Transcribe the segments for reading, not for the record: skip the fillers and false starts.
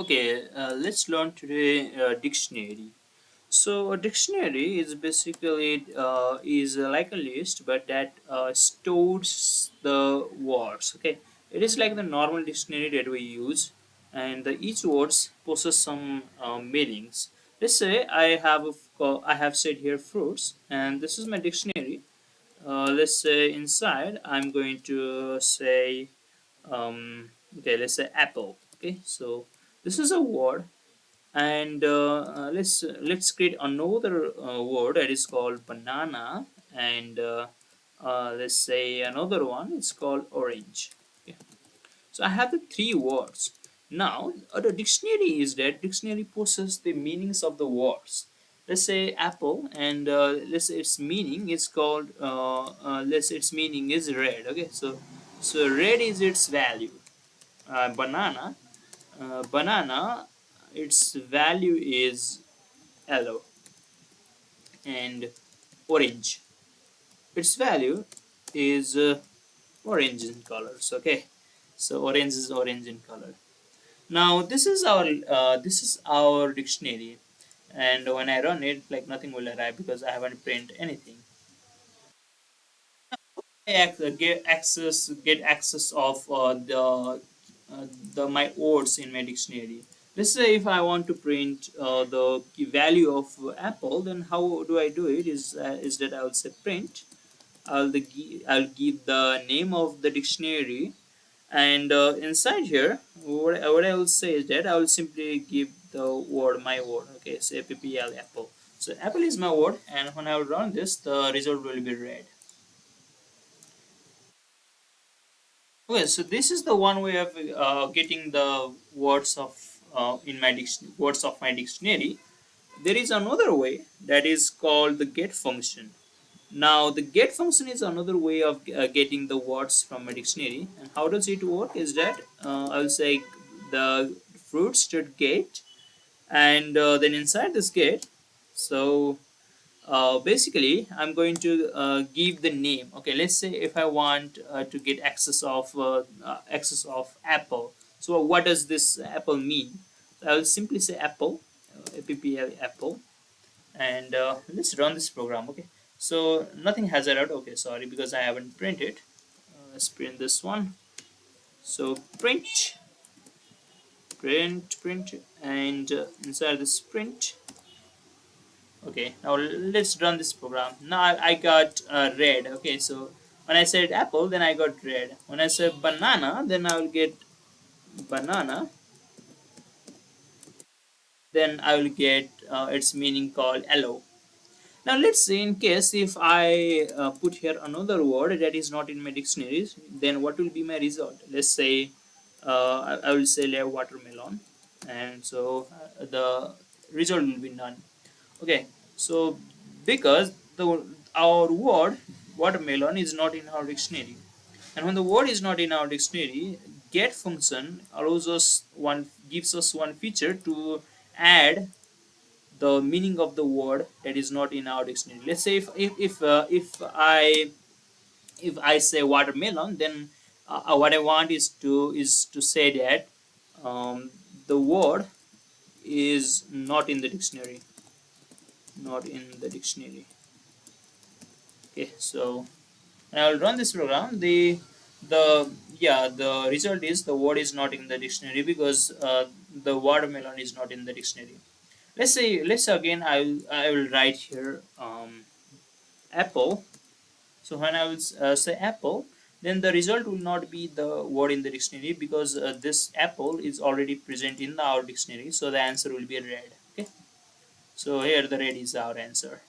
Okay, let's learn today dictionary. So a dictionary is basically is like a list, but that stores the words. Okay, it is like the normal dictionary that we use, and each words possess some meanings. Let's say I have said here fruits, and this is my dictionary. Let's say inside I'm going to say okay, let's say apple. Okay, so this is a word, and let's create another word that is called banana, and let's say another one is called orange. Okay, so I have the three words. Now the dictionary is that dictionary possesses the meanings of the words. Let's say apple, and let's say its meaning is called let's say its meaning is red. Okay, so red is its value. Banana, its value is yellow, and orange, its value is orange in colors. Okay, so orange is orange in color. Now this is our dictionary, and when I run it, like nothing will arrive because I haven't printed anything. Get access of the my words in my dictionary. Let's say if I want to print the value of apple, then how do I do it? Is that I will say print. I'll give the name of the dictionary, and inside here, what I will say is that I will simply give the word my word. Okay, say ppl apple. So apple is my word, and when I will run this, the result will be red. Okay, so this is the one way of getting the words of words of my dictionary. There is another way that is called the get function. Now, the get function is another way of getting the words from a dictionary. And how does it work? Is that I'll say the fruits dot get, and then inside this get, so basically I'm going to give the name. Okay, let's say if I want to get access of apple, so what does this apple mean? I will simply say apple, appl apple, and let's run this program. Okay, so nothing has errored. Okay, sorry, because I haven't printed. Let's print this one. So print, and inside this print. Okay, now let's run this program. Now I got red. Okay, so when I said apple, then I got red. When I said banana, then I will get banana. Then I will get its meaning called yellow. Now let's say in case if I put here another word that is not in my dictionaries, then what will be my result? Let's say I will say like watermelon, and so the result will be none. Okay, so because the our word watermelon is not in our dictionary, and when the word is not in our dictionary, get function allows us one gives us one feature to add the meaning of the word that is not in our dictionary. Let's say if I say watermelon, then what I want is to say that um, the word is not in the dictionary, not in the dictionary. Okay, so and I will run this program. The yeah, the result is the word is not in the dictionary because the watermelon is not in the dictionary. Let's say again I will write here apple. So when I will say apple, then the result will not be the word in the dictionary because this apple is already present in our dictionary. So the answer will be red. Okay, so here the red is our answer.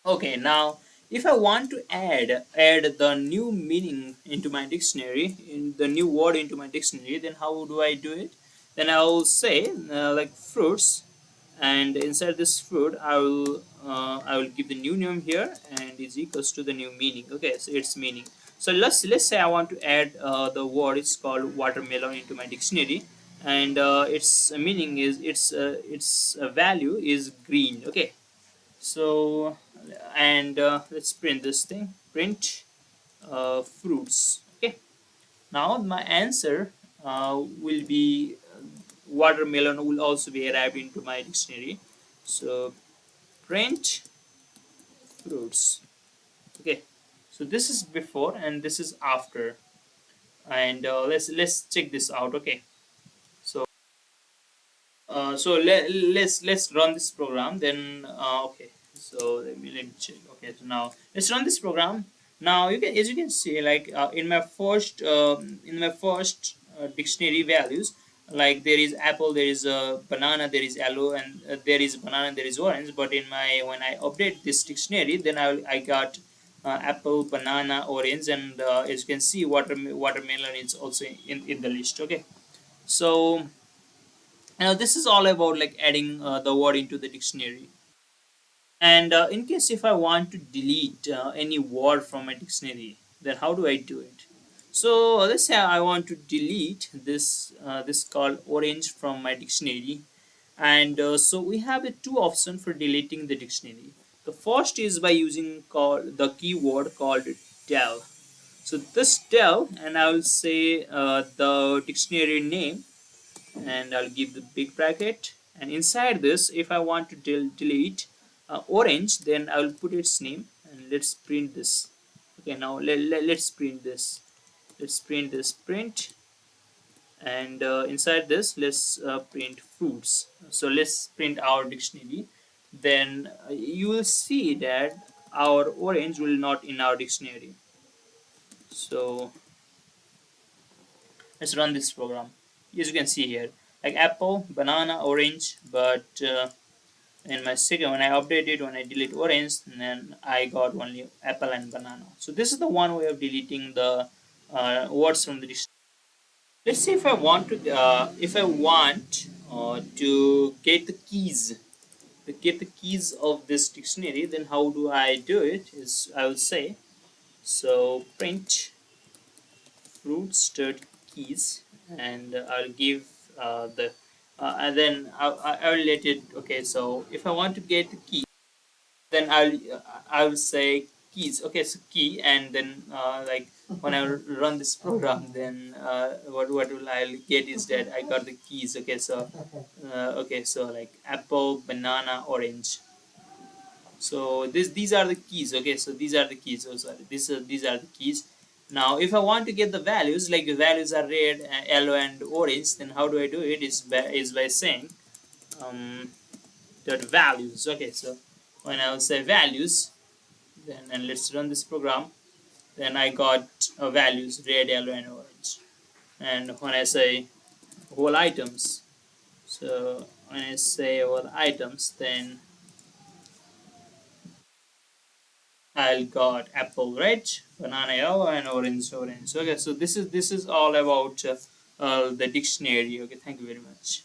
Okay, now if I want to add the new meaning into my dictionary, in the new word into my dictionary, then how do I do it? Then I will say like fruits, and inside this fruit I will give the new name here, and is equals to the new meaning. Okay, so its meaning. So let's say I want to add the word it's called watermelon into my dictionary, and its meaning is its value is green. Okay, so and let's print this thing, print fruits. Okay, now my answer will be watermelon will also be arrived into my dictionary. So print fruits. Okay, so this is before and this is after, and let's check this out. Okay, so let's run this program then. Okay, so let me check. Okay, so now let's run this program. Now you can, as you can see, like in my first dictionary values, like there is apple, there is banana, there is yellow, and there is banana, there is orange. But in my, when I update this dictionary, then I got apple, banana, orange, and as you can see, watermelon is also in the list. Okay, so now this is all about like adding the word into the dictionary. And in case if I want to delete any word from a dictionary, then how do I do it? So let's say I want to delete this called orange from my dictionary, and so we have two options for deleting the dictionary. The first is by using called the keyword called del. So this del, and I will say the dictionary name, and I'll give the big bracket, and inside this if I want to delete orange, then I will put its name, and let's print this. Okay, now let's print this. Let's print this print, and inside this let's print fruits. So let's print our dictionary. Then you will see that our orange will not in our dictionary. So let's run this program. As you can see here, like apple, banana, orange, but in my second, when I update it, when I delete orange, then I got only apple and banana. So this is the one way of deleting the words from the dictionary. Let's see if I want to to get the keys, to get the keys of this dictionary, then how do I do it? Is I will say, so print fruits dot keys, and I'll give the and then I'll let it. Okay, so if I want to get the key, then I'll say keys. Okay, so key, and then like when I run this program, then what will I'll get is that I got the keys. Okay, so like apple, banana, orange. So these are the keys. Okay, so these are the keys. Oh, sorry, these are the keys. Now if I want to get the values, like the values are red, yellow, and orange, then how do I do it? Is by saying um, dot values. Okay, so when I'll say values, then and let's run this program, then I got values red, yellow, and orange. And when I say whole items, so when I say whole items, then I got apple red, banana yellow, and orange. Okay, so this is all about the dictionary. Okay, thank you very much.